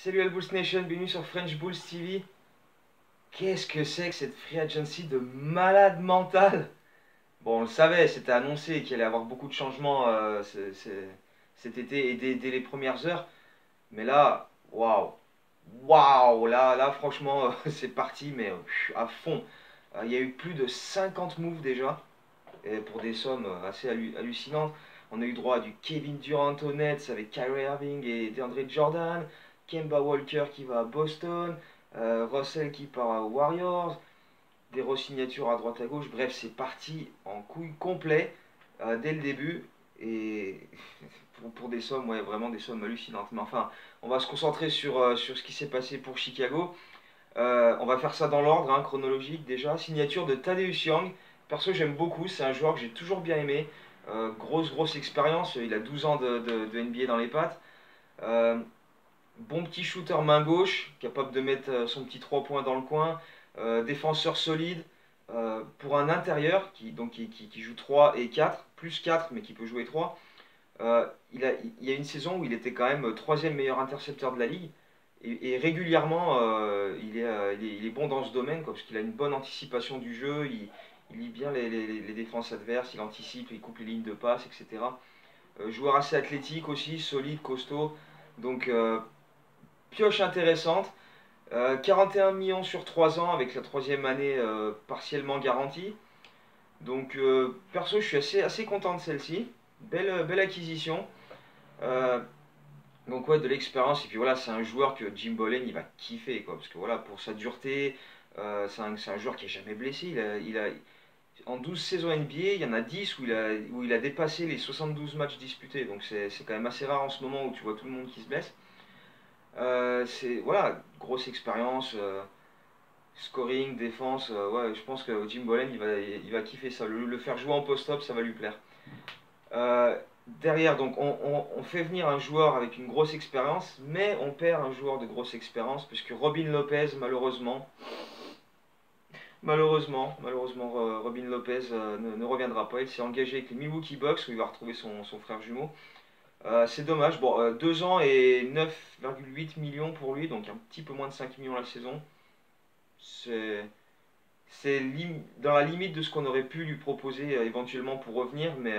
Salut Al Bulls Nation, bienvenue sur French Bulls TV. Qu'est-ce que c'est que cette free agency de malade mental? Bon, on le savait, c'était annoncé qu'il allait y avoir beaucoup de changements cet été et dès les premières heures. Mais là, waouh, waouh, là franchement, c'est parti, mais à fond. Il y a eu plus de 50 moves déjà, et pour des sommes assez hallucinantes. On a eu droit à du Kevin Durant au Nets avec Kyrie Irving et DeAndre Jordan, Kemba Walker qui va à Boston, Russell qui part aux Warriors, des re-signatures à droite à gauche. Bref, c'est parti en couille complet dès le début. Et pour des sommes, ouais, vraiment des sommes hallucinantes. Mais enfin, on va se concentrer sur ce qui s'est passé pour Chicago. On va faire ça dans l'ordre, hein, chronologique déjà. Signature de Tadeusz Young. Perso, j'aime beaucoup. C'est un joueur que j'ai toujours bien aimé. Grosse expérience. Il a 12 ans de NBA dans les pattes. Euh, Bon petit shooter main gauche, capable de mettre son petit 3 points dans le coin. Défenseur solide. Pour un intérieur qui joue 3 et 4, plus 4, mais qui peut jouer 3. Il y a une saison où il était quand même troisième meilleur intercepteur de la ligue. Et régulièrement, il est bon dans ce domaine, quoi, parce qu'il a une bonne anticipation du jeu, il lit bien les défenses adverses, il anticipe, il coupe les lignes de passe, etc. Joueur assez athlétique aussi, solide, costaud. Donc, pioche intéressante. 41 millions sur 3 ans avec la troisième année partiellement garantie. Donc, perso, je suis assez content de celle-ci. Belle acquisition. Euh, donc ouais, de l'expérience, et puis voilà, c'est un joueur que Jim Boylen il va kiffer, quoi, parce que voilà, pour sa dureté, c'est un joueur qui est jamais blessé. En 12 saisons NBA, il y en a 10 où il a dépassé les 72 matchs disputés, donc c'est quand même assez rare en ce moment où tu vois tout le monde qui se blesse. C'est voilà, grosse expérience, scoring, défense, ouais, je pense que Jim Boylen il va kiffer ça. Le faire jouer en post-up, ça va lui plaire. Euh, Derrière, donc, on fait venir un joueur avec une grosse expérience, mais on perd un joueur de grosse expérience, puisque Robin Lopez, malheureusement, Robin Lopez ne reviendra pas. Il s'est engagé avec les Milwaukee Bucks, où il va retrouver son frère jumeau. C'est dommage. Bon, 2 ans et 9,8 millions pour lui, donc un petit peu moins de 5 millions la saison. C'est dans la limite de ce qu'on aurait pu lui proposer éventuellement pour revenir, mais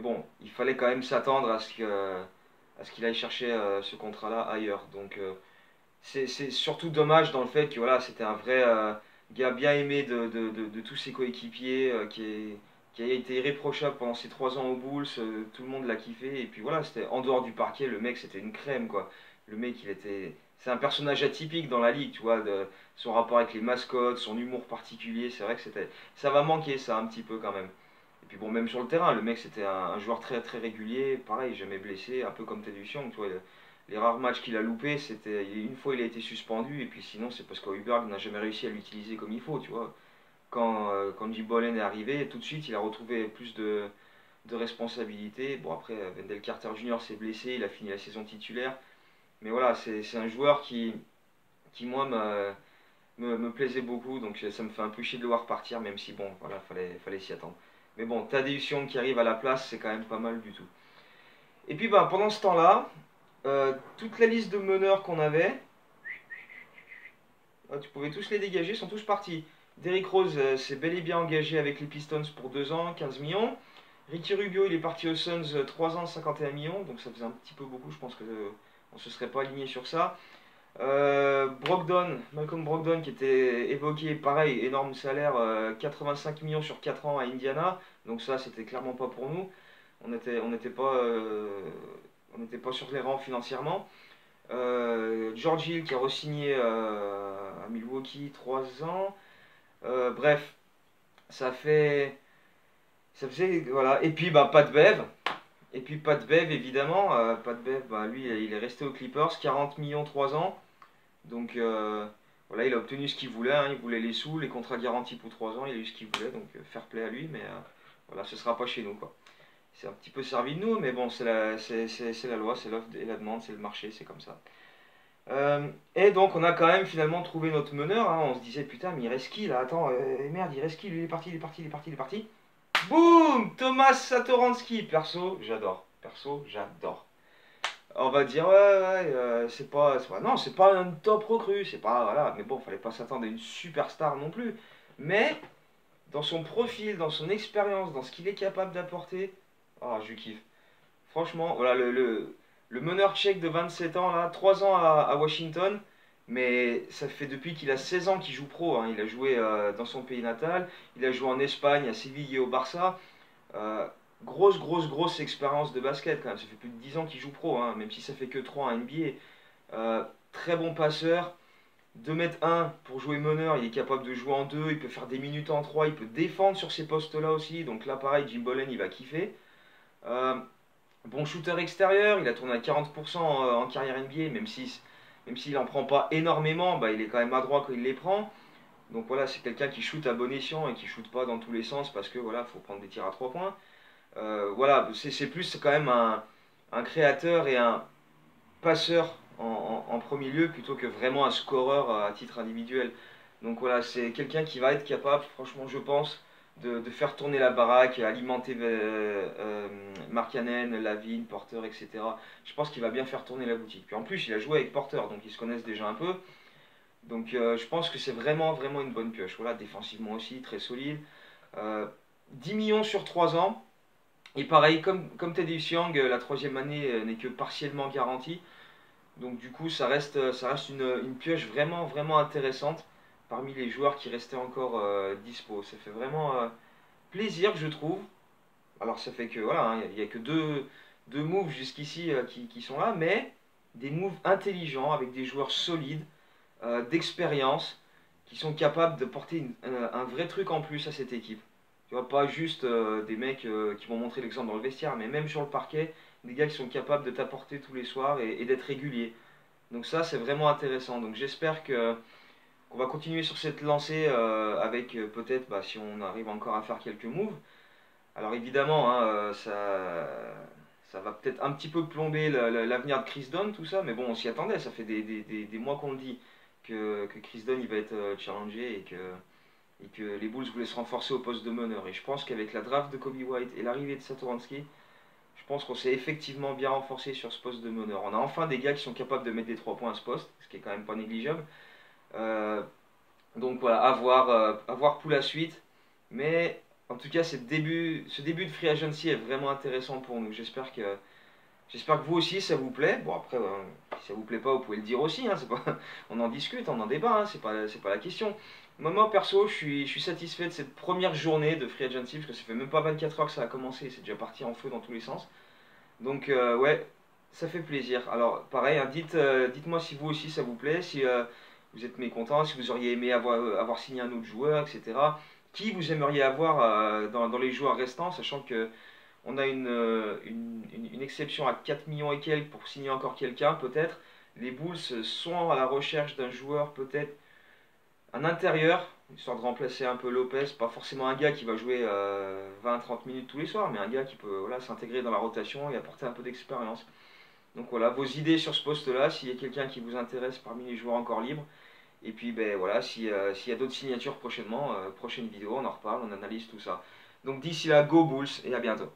bon, il fallait quand même s'attendre à ce qu'il aille chercher ce contrat-là ailleurs. Donc c'est surtout dommage dans le fait que voilà, c'était un vrai gars bien aimé de tous ses coéquipiers, qui a été irréprochable pendant ses 3 ans aux Bulls, tout le monde l'a kiffé, et puis voilà, c'était en dehors du parquet, le mec c'était une crème, quoi. Le mec c'est un personnage atypique dans la ligue, tu vois, son rapport avec les mascottes, son humour particulier, c'est vrai que ça va manquer ça un petit peu quand même. Et puis bon, même sur le terrain, le mec c'était un joueur très régulier, pareil, jamais blessé, un peu comme Teddy Young, tu vois. Les rares matchs qu'il a loupés, c'était une fois il a été suspendu, et puis sinon c'est parce qu'Hoiberg n'a jamais réussi à l'utiliser comme il faut, tu vois. Quand Jim Boylen est arrivé, tout de suite il a retrouvé plus de responsabilités. Bon, après, Wendell Carter Jr. s'est blessé, il a fini la saison titulaire. Mais voilà, c'est un joueur qui moi, me plaisait beaucoup, donc ça me fait un peu chier de le voir partir, même si bon, voilà, fallait s'y attendre. Mais bon, Tadeusz Young qui arrive à la place, c'est quand même pas mal du tout. Et puis bah, pendant ce temps-là, toute la liste de meneurs qu'on avait, tu pouvais tous les dégager, sont tous partis. Derrick Rose s'est bel et bien engagé avec les Pistons pour 2 ans, 15 millions. Ricky Rubio, il est parti aux Suns 3 ans, 51 millions, donc ça faisait un petit peu beaucoup, je pense que on se serait pas aligné sur ça. Malcolm Brogdon qui était évoqué, pareil, énorme salaire, 85 millions sur 4 ans à Indiana, donc ça c'était clairement pas pour nous. On n'était pas sur les rangs financièrement. George Hill qui a re-signé à Milwaukee 3 ans. Bref, ça fait. Ça faisait. Voilà. Et puis bah Pat Bev. Et puis Pat Bev évidemment. Pat Bev, bah, lui il est resté aux Clippers, 40 millions 3 ans. Donc voilà, il a obtenu ce qu'il voulait, hein. Il voulait les sous, les contrats garantis pour 3 ans, il a eu ce qu'il voulait, donc fair play à lui, mais voilà, ce sera pas chez nous, quoi. C'est un petit peu servi de nous, mais bon, c'est la loi, c'est l'offre et la demande, c'est le marché, c'est comme ça. Et donc on a quand même finalement trouvé notre meneur, hein. On se disait putain mais il reste qui là? Attends, merde, il reste qui? Lui il est parti, il est parti, il est parti, il est parti. Boum! Thomas Satoransky, perso, j'adore. On va dire, ouais, ouais, non, c'est pas un top recrue, c'est pas, voilà, mais bon, fallait pas s'attendre à une superstar non plus. Mais, dans son profil, dans son expérience, dans ce qu'il est capable d'apporter, ah, je kiffe. Franchement, voilà, le meneur tchèque de 27 ans, là, 3 ans à Washington, mais ça fait depuis qu'il a 16 ans qu'il joue pro, hein. Il a joué dans son pays natal, il a joué en Espagne, à Séville et au Barça. Euh, grosse expérience de basket quand même. Ça fait plus de 10 ans qu'il joue pro, hein, même si ça fait que 3 en NBA. Très bon passeur. 2 m 1 pour jouer meneur, il est capable de jouer en 2, il peut faire des minutes en 3, il peut défendre sur ces postes-là aussi. Donc là, pareil, Jim Bolen, il va kiffer. Euh, bon shooter extérieur, il a tourné à 40% en carrière NBA, même s'il en prend pas énormément, bah, il est quand même adroit quand il les prend. Donc voilà, c'est quelqu'un qui shoot à bon escient et qui shoot pas dans tous les sens parce que voilà, faut prendre des tirs à 3 points. Voilà, c'est plus quand même un créateur et un passeur en premier lieu plutôt que vraiment un scoreur à titre individuel. Donc voilà, c'est quelqu'un qui va être capable, franchement, je pense, de faire tourner la baraque, alimenter Markkanen, Lavine, Porter, etc. Je pense qu'il va bien faire tourner la boutique. Puis en plus, il a joué avec Porter, donc ils se connaissent déjà un peu. Donc je pense que c'est vraiment une bonne pioche. Voilà, défensivement aussi, très solide. Euh, 10 millions sur 3 ans. Et pareil, comme Teddy Young, la troisième année n'est que partiellement garantie. Donc du coup, ça reste une pioche vraiment intéressante parmi les joueurs qui restaient encore dispo. Ça fait vraiment plaisir, je trouve. Alors ça fait que voilà, hein, il n'y a que deux moves jusqu'ici qui sont là, mais des moves intelligents avec des joueurs solides, d'expérience, qui sont capables de porter un vrai truc en plus à cette équipe. Tu vois, pas juste des mecs qui vont montrer l'exemple dans le vestiaire, mais même sur le parquet, des gars qui sont capables de t'apporter tous les soirs et d'être réguliers. Donc ça, c'est vraiment intéressant. Donc j'espère que qu'on va continuer sur cette lancée avec peut-être, bah, si on arrive encore à faire quelques moves. Alors évidemment, hein, ça va peut-être un petit peu plomber l'avenir de Chris Dunn, tout ça, mais bon, on s'y attendait. Ça fait des mois qu'on le dit que Chris Dunn il va être challengé et que les Bulls voulaient se renforcer au poste de meneur. Et je pense qu'avec la draft de Kobe White et l'arrivée de Satoransky, je pense qu'on s'est effectivement bien renforcé sur ce poste de meneur. On a enfin des gars qui sont capables de mettre des 3 points à ce poste, ce qui est quand même pas négligeable. Euh, donc voilà, à voir pour la suite. Mais en tout cas, ce début de free agency est vraiment intéressant pour nous. J'espère que vous aussi ça vous plaît. Bon après, si ça vous plaît pas, vous pouvez le dire aussi, hein, c'est pas, on en discute, on en débat, hein, c'est pas la question. Moi perso, je suis satisfait de cette première journée de free agency parce que ça fait même pas 24 heures que ça a commencé, c'est déjà parti en feu dans tous les sens. Donc ouais, ça fait plaisir. Alors pareil, hein, dites-moi si vous aussi ça vous plaît, si vous êtes mécontent, si vous auriez aimé avoir signé un autre joueur, etc. Qui vous aimeriez avoir dans les joueurs restants, sachant que on a une exception à 4 millions et quelques pour signer encore quelqu'un, peut-être. Les Bulls sont à la recherche d'un joueur, peut-être un intérieur, histoire de remplacer un peu Lopez. Pas forcément un gars qui va jouer 20-30 minutes tous les soirs, mais un gars qui peut voilà, s'intégrer dans la rotation et apporter un peu d'expérience. Donc voilà, vos idées sur ce poste-là, s'il y a quelqu'un qui vous intéresse parmi les joueurs encore libres. Et puis ben voilà, s'il y a d'autres signatures prochainement, prochaine vidéo, on en reparle, on analyse tout ça. Donc d'ici là, go Bulls et à bientôt.